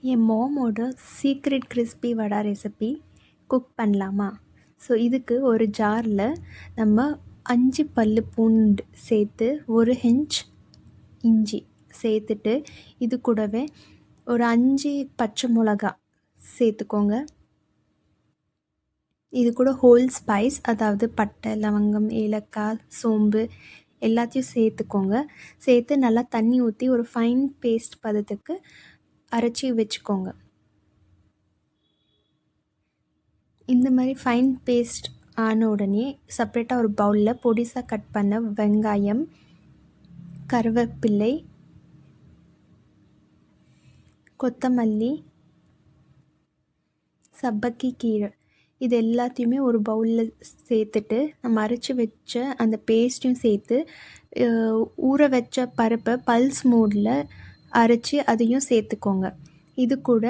என் மாமோட secret crispy வடை recipe cook பண்ணலாமா? So இதுக்கு ஒரு ஜாரில் நம்ம 5 பல்லு பூண்டு சேர்த்து 1 இன்ச் இஞ்சி சேர்த்துட்டு இது கூடவே ஒரு 5 பச்சை மிளகா சேர்த்துக்கோங்க. இது கூட ஹோல் ஸ்பைஸ், அதாவது பட்டை, லவங்கம், ஏலக்காய், சோம்பு எல்லாத்தையும் சேர்த்துக்கோங்க. சேர்த்து நல்லா தண்ணி ஊற்றி ஒரு ஃபைன் பேஸ்ட் பதத்துக்கு அரைச்சி வச்சுக்கோங்க. இந்த மாதிரி ஃபைன் பேஸ்ட் ஆன உடனே செப்ரேட்டாக ஒரு பவுலில் பொடிசாக கட் பண்ண வெங்காயம், கருவேப்பிலை, கொத்தமல்லி, சப்பக்கி கீரை இது எல்லாத்தையுமே ஒரு பவுலில் சேர்த்துட்டு நம்ம அரைச்சி வச்ச அந்த பேஸ்ட்டையும் சேர்த்து ஊற வச்ச பருப்பை பல்ஸ் மோடில் அரைச்சி அதையும் சேர்த்துக்கோங்க. இது கூட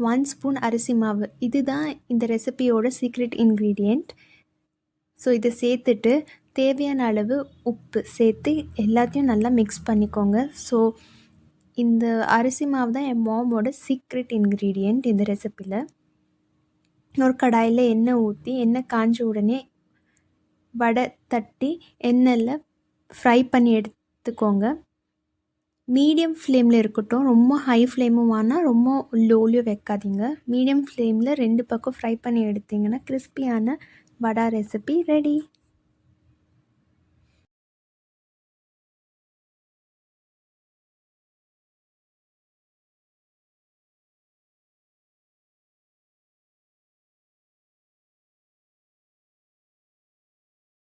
1 ஸ்பூன் அரிசி மாவு, இதுதான் இந்த ரெசிபியோட சீக்ரெட் இன்க்ரீடியண்ட். ஸோ இதை சேர்த்துட்டு தேவையான அளவு உப்பு சேர்த்து எல்லாத்தையும் நல்லா மிக்ஸ் பண்ணிக்கோங்க. ஸோ இந்த அரிசி மாவு தான் என் மாமோட சீக்ரெட் இன்க்ரீடியண்ட் இந்த ரெசிப்பியில். ஒரு கடாயில் எண்ணெய் ஊற்றி எண்ணெய் காஞ்ச உடனே வடை தட்டி எண்ணெயில் ஃப்ரை பண்ணி எடுத்துக்கோங்க. மீடியம் ஃப்ளேமில் இருக்கட்டும், ரொம்ப ஹை ஃப்ளேமும் வேணாம், ரொம்ப லோலையும் வைக்காதீங்க. மீடியம் ஃப்ளேமில் 2 பக்கம் ஃப்ரை பண்ணி எடுத்திங்கன்னா கிறிஸ்பியான வடை ரெசிபி ரெடி.